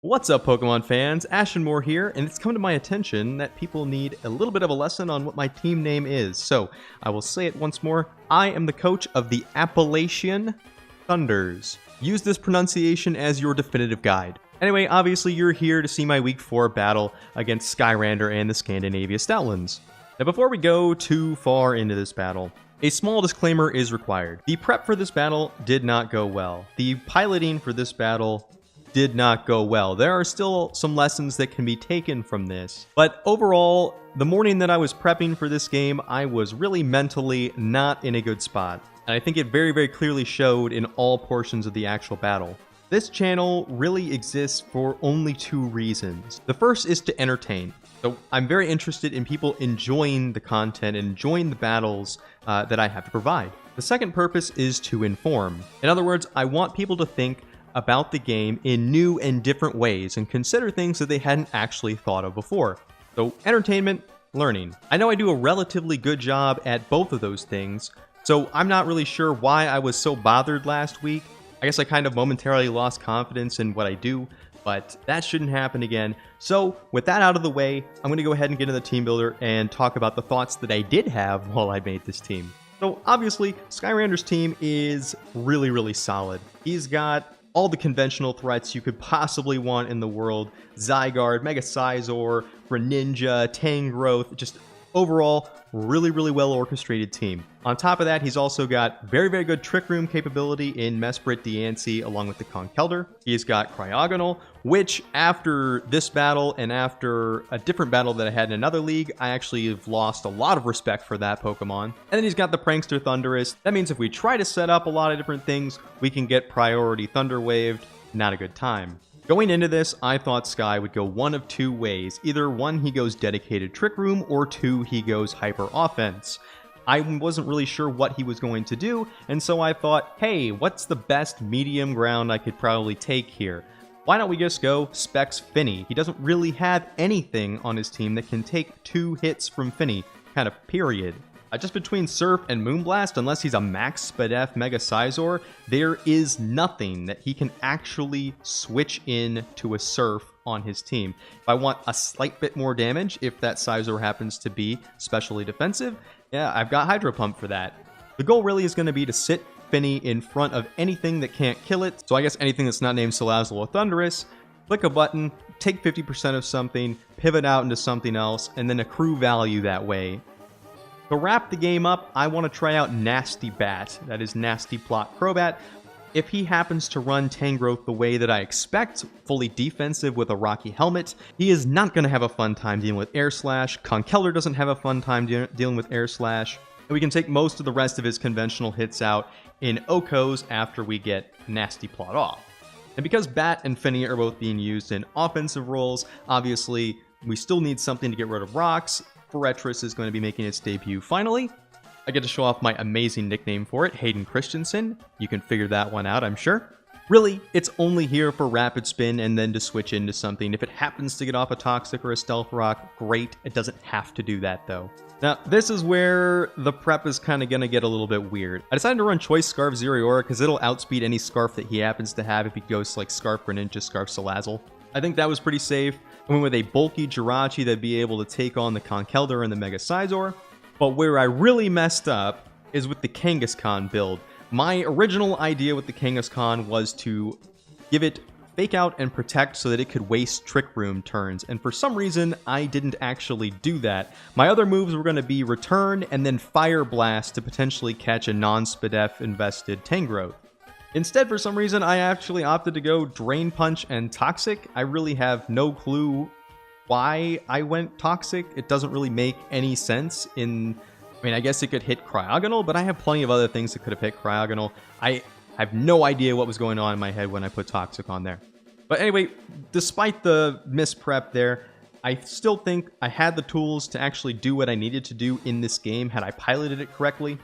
What's up, Pokemon fans? Ashenmore here, and it's come to my attention that people need a little bit of a lesson on what my team name is. So, I will say it once more. I am the coach of the Appalachian Thunders. Use this pronunciation as your definitive guide. Anyway, obviously you're here to see my Week 4 battle against Skyrander and the Scandinavian Stoutlands. Now before we go too far into this battle, a small disclaimer is required. The prep for this battle did not go well. The piloting for this battle did not go well. There are still some lessons that can be taken from this. But overall, the morning that I was prepping for this game, I was really mentally not in a good spot. And I think it very, very clearly showed in all portions of the actual battle. This channel really exists for only two reasons. The first is to entertain. So I'm very interested in people enjoying the content and enjoying the battles that I have to provide. The second purpose is to inform. In other words, I want people to think about the game in new and different ways and consider things that they hadn't actually thought of before. So entertainment, learning. I know I do a relatively good job at both of those things, so I'm not really sure why I was so bothered last week. I guess I kind of momentarily lost confidence in what I do, but that shouldn't happen again. So with that out of the way, I'm going to go ahead and get into the team builder and talk about the thoughts that I did have while I made this team. So obviously, Skyrander's team is really, really solid. He's got all the conventional threats you could possibly want in the world. Zygarde, Mega Scizor, Greninja, Tangrowth, just overall, really, really well orchestrated team. On top of that, he's also got very, very good Trick Room capability in Mesprit, Diancie, along with the Conkeldurr. He's got Cryogonal, which after this battle and after a different battle that I had in another league, I actually have lost a lot of respect for that Pokemon. And then he's got the Prankster Thundurus. That means if we try to set up a lot of different things, we can get priority Thunder Waved. Not a good time. Going into this, I thought Sky would go one of two ways. Either one, he goes dedicated Trick Room, or two, he goes Hyper Offense. I wasn't really sure what he was going to do, and so I thought, hey, what's the best medium ground I could probably take here? Why don't we just go Specs Finny? He doesn't really have anything on his team that can take 2 hits from Finny, kind of period. Just between Surf and Moonblast, unless he's a Max Spadef Mega Scizor, there is nothing that he can actually switch in to a Surf on his team. If I want a slight bit more damage, if that Scizor happens to be specially defensive, yeah, I've got Hydro Pump for that. The goal really is going to be to sit Finny in front of anything that can't kill it, so I guess anything that's not named Salazzle or Thundurus, click a button, take 50% of something, pivot out into something else, and then accrue value that way. To wrap the game up, I want to try out Nasty Bat, that is Nasty Plot Crobat. If he happens to run Tangrowth the way that I expect, fully defensive with a Rocky Helmet, he is not going to have a fun time dealing with Air Slash. Conkeldurr doesn't have a fun time dealing with Air Slash. And we can take most of the rest of his conventional hits out in Okos after we get Nasty Plot off. And because Bat and Finny are both being used in offensive roles, obviously we still need something to get rid of rocks. Forretress is going to be making its debut finally. I get to show off my amazing nickname for it, Hayden Christensen. You can figure that one out, I'm sure. Really, it's only here for Rapid Spin and then to switch into something. If it happens to get off a Toxic or a Stealth Rock, great. It doesn't have to do that, though. Now, this is where the prep is kind of going to get a little bit weird. I decided to run Choice Scarf Zeraora because it'll outspeed any Scarf that he happens to have if he goes like Scarf Greninja, Scarf Salazzle. I think that was pretty safe. I went with a bulky Jirachi that'd be able to take on the Conkeldurr and the Mega Scizor. But where I really messed up is with the Kangaskhan build. My original idea with the Kangaskhan was to give it Fake Out and Protect so that it could waste Trick Room turns, and for some reason I didn't actually do that. My other moves were going to be Return and then Fire Blast to potentially catch a non-Spadef invested Tangrowth. Instead, for some reason, I actually opted to go Drain Punch and Toxic. I really have no clue why I went Toxic. It doesn't really make any sense I mean, I guess it could hit Cryogonal, but I have plenty of other things that could have hit Cryogonal. I have no idea what was going on in my head when I put Toxic on there. But anyway, despite the misprep there, I still think I had the tools to actually do what I needed to do in this game had I piloted it correctly.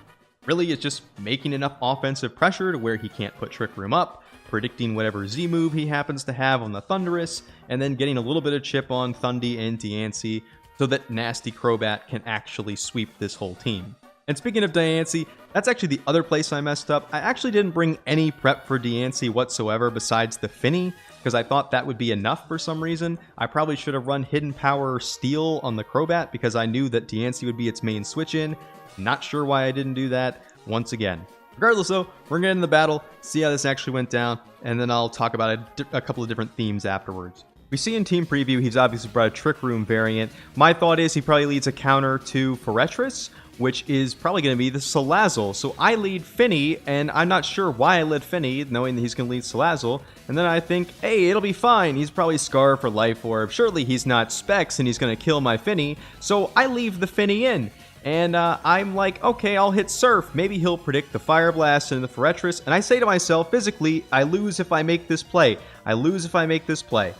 Really, it's just making enough offensive pressure to where he can't put Trick Room up, predicting whatever Z move he happens to have on the Thundurus, and then getting a little bit of chip on Thundy and Diancie so that Nasty Crobat can actually sweep this whole team. And speaking of Diancie, that's actually the other place I messed up. I actually didn't bring any prep for Diancie whatsoever besides the Finny, because I thought that would be enough for some reason. I probably should have run Hidden Power Steel on the Crobat because I knew that Diancie would be its main switch-in. Not sure why I didn't do that once again. Regardless though, we're going to get into the battle, see how this actually went down, and then I'll talk about a couple of different themes afterwards. We see in Team Preview, he's obviously brought a Trick Room variant. My thought is he probably leads a counter to Forretress, which is probably going to be the Salazzle. So I lead Finny, and I'm not sure why I led Finny, knowing that he's going to lead Salazzle. And then I think, hey, it'll be fine. He's probably Scarf for Life Orb. Surely he's not Specs, and he's going to kill my Finny. So I leave the Finny in. And I'm like, okay, I'll hit Surf. Maybe he'll predict the Fire Blast and the Forretress. And I say to myself, physically, I lose if I make this play. I lose if I make this play.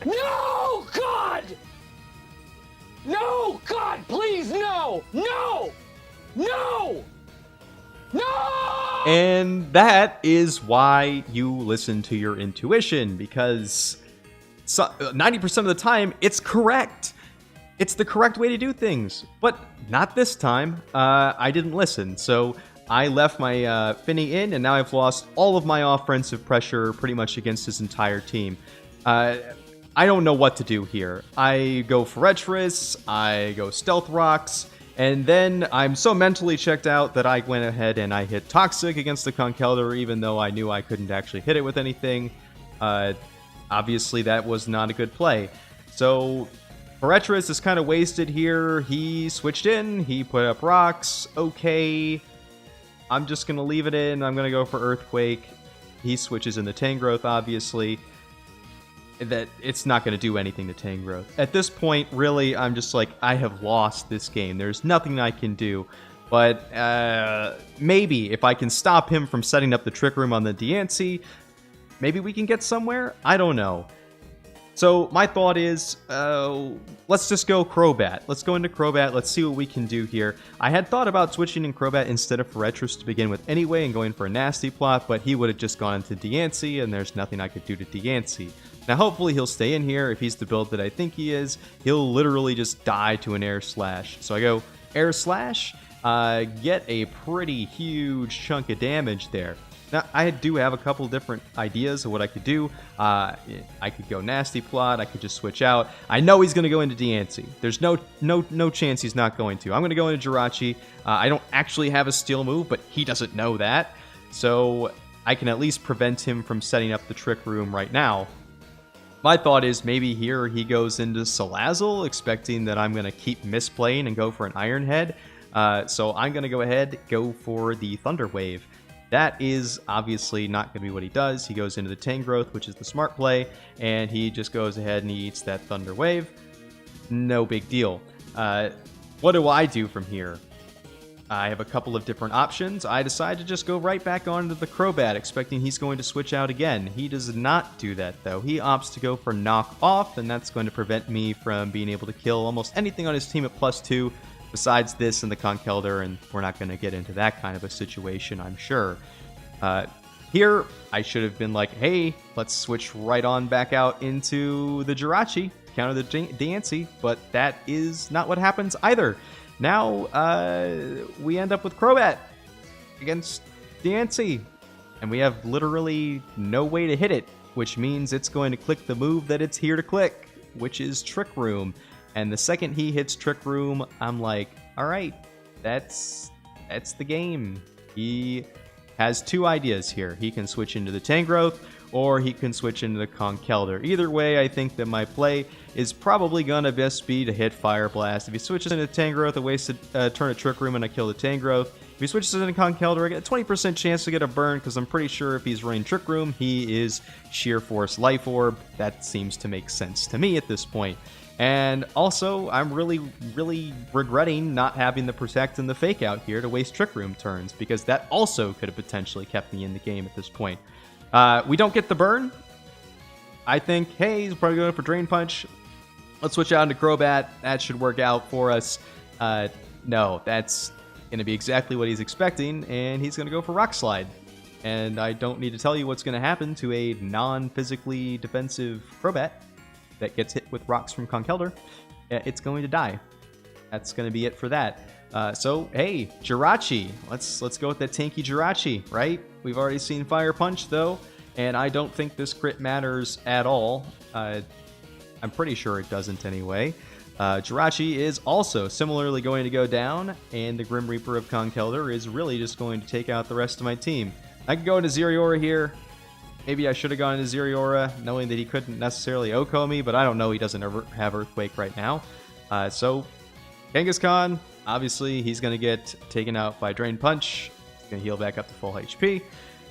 No, God! No, God, please, no! No! No! No! And that is why you listen to your intuition, because 90% of the time, it's correct. It's the correct way to do things, but not this time. I didn't listen, so I left my Finny in, and now I've lost all of my offensive pressure pretty much against his entire team. I don't know what to do here. I go Forretress, I go Stealth Rocks, and then I'm so mentally checked out that I went ahead and I hit Toxic against the Conkeldurr, even though I knew I couldn't actually hit it with anything. Obviously, that was not a good play. So Forretress is kind of wasted here. He switched in, he put up rocks. Okay, I'm just going to leave it in. I'm going to go for Earthquake. He switches into Tangrowth, obviously. That it's not going to do anything to Tangrowth. At this point, really, I'm just like, I have lost this game. There's nothing I can do. But maybe if I can stop him from setting up the Trick Room on the Diancie, maybe we can get somewhere? I don't know. So my thought is, let's just go Crobat. Let's go into Crobat. Let's see what we can do here. I had thought about switching in Crobat instead of Forretress to begin with anyway and going for a Nasty Plot, but he would have just gone into Diancie, and there's nothing I could do to Diancie. Now, hopefully he'll stay in here. If he's the build that I think he is, he'll literally just die to an Air Slash. So I go Air Slash, get a pretty huge chunk of damage there. Now, I do have a couple different ideas of what I could do. I could go Nasty Plot. I could just switch out. I know he's going to go into Diancie. There's no chance he's not going to. I'm going to go into Jirachi. I don't actually have a Steel move, but he doesn't know that. So I can at least prevent him from setting up the Trick Room right now. My thought is maybe here he goes into Salazzle, expecting that I'm going to keep misplaying and go for an Iron Head. So I'm going to go ahead, go for the Thunder Wave. That is obviously not going to be what he does. He goes into the Tangrowth, which is the smart play, and he just goes ahead and he eats that Thunder Wave. No big deal. What do I do from here? I have a couple of different options. I decide to just go right back onto the Crobat, expecting he's going to switch out again. He does not do that, though. He opts to go for Knock Off, and that's going to prevent me from being able to kill almost anything on his team at +2, besides this and the Conkeldurr, and we're not going to get into that kind of a situation, I'm sure. Here, I should have been like, hey, let's switch right on back out into the Jirachi, counter the Diancie, but that is not what happens either. Now, we end up with Crobat against Diancie, and we have literally no way to hit it, which means it's going to click the move that it's here to click, which is Trick Room. And the second he hits Trick Room, I'm like, all right, that's the game. He has two ideas here. He can switch into the Tangrowth, or he can switch into the Conkeldurr. Either way, I think that my play is probably going to best be to hit Fire Blast. If he switches into Tangrowth, I waste a turn of Trick Room and I kill the Tangrowth. If he switches into Conkeldurr, I get a 20% chance to get a burn, because I'm pretty sure if he's running Trick Room, he is Sheer Force Life Orb. That seems to make sense to me at this point. And also, I'm really regretting not having the Protect and the Fake Out here to waste Trick Room turns, because that also could have potentially kept me in the game at this point. We don't get the burn. I think, hey, he's probably going for Drain Punch. Let's switch out into Crobat. That should work out for us. No, that's going to be exactly what he's expecting, and he's going to go for Rock Slide. And I don't need to tell you what's going to happen to a non-physically defensive Crobat that gets hit with rocks from Conkeldurr. It's going to die. That's going to be it for that. So hey, Jirachi, let's go with that tanky Jirachi, right? We've already seen Fire Punch though, and I don't think this crit matters at all. I'm pretty sure it doesn't anyway. Jirachi is also similarly going to go down, and the Grim Reaper of Conkeldurr is really just going to take out the rest of my team. I could go into Zeriora here. Maybe I should have gone into Zeriora, knowing that he couldn't necessarily OHKO me, but I don't know. He doesn't ever have Earthquake right now. So Kangaskhan, obviously, he's going to get taken out by Drain Punch. He's going to heal back up to full HP.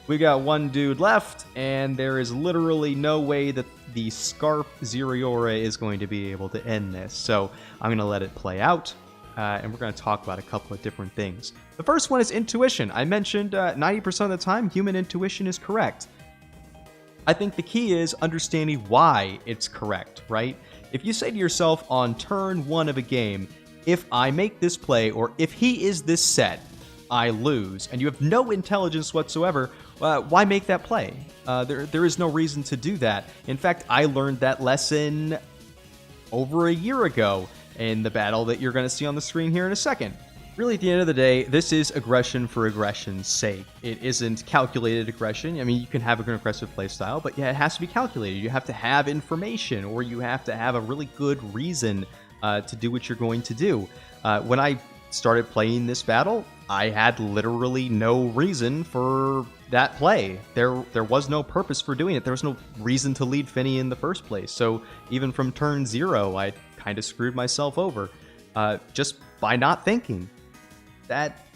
We got one dude left, and there is literally no way that the Scarf Zeriora is going to be able to end this. So I'm going to let it play out, and we're going to talk about a couple of different things. The first one is intuition. I mentioned 90% of the time, human intuition is correct. I think the key is understanding why it's correct, right? If you say to yourself on turn 1 of a game, if I make this play, or if he is this set, I lose, and you have no intelligence whatsoever, why make that play? There is no reason to do that. In fact, I learned that lesson over a year ago in the battle that you're going to see on the screen here in a second. Really, at the end of the day, this is aggression for aggression's sake. It isn't calculated aggression. I mean, you can have an aggressive playstyle, but yeah, it has to be calculated. You have to have information, or you have to have a really good reason to do what you're going to do. When I started playing this battle, I had literally no reason for that play. There was no purpose for doing it. There was no reason to lead Finny in the first place. So even from turn 0, I kind of screwed myself over just by not thinking. That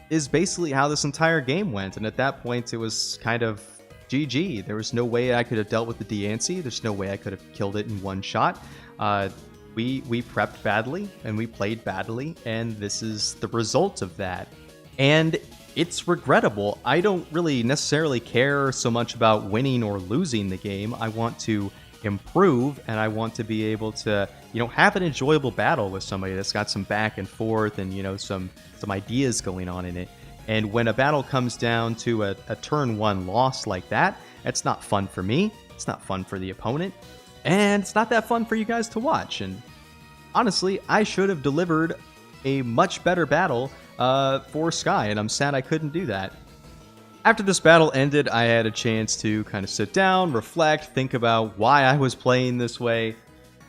is basically how this entire game went. And at that point, it was kind of GG. There was no way I could have dealt with the Diancie. There's no way I could have killed it in one shot. We prepped badly, and we played badly, and this is the result of that. And it's regrettable. I don't really necessarily care so much about winning or losing the game. I want to improve, and I want to be able to, have an enjoyable battle with somebody that's got some back and forth and, some ideas going on in it. And when a battle comes down to a turn 1 loss like that, it's not fun for me. It's not fun for the opponent. And it's not that fun for you guys to watch. And honestly, I should have delivered a much better battle for Sky, and I'm sad I couldn't do that. After this battle ended, I had a chance to kind of sit down, reflect, think about why I was playing this way.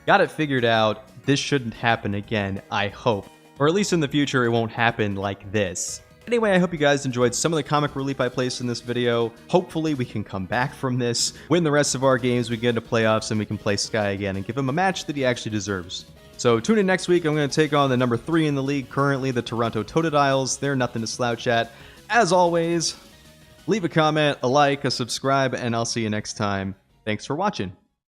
Got it figured out. This shouldn't happen again, I hope. Or at least in the future, it won't happen like this. Anyway, I hope you guys enjoyed some of the comic relief I placed in this video. Hopefully we can come back from this, win the rest of our games, we get into playoffs, and we can play Sky again and give him a match that he actually deserves. So tune in next week. I'm going to take on the number 3 in the league currently, the Toronto Totodiles. They're nothing to slouch at. As always, leave a comment, a like, a subscribe, and I'll see you next time. Thanks for watching.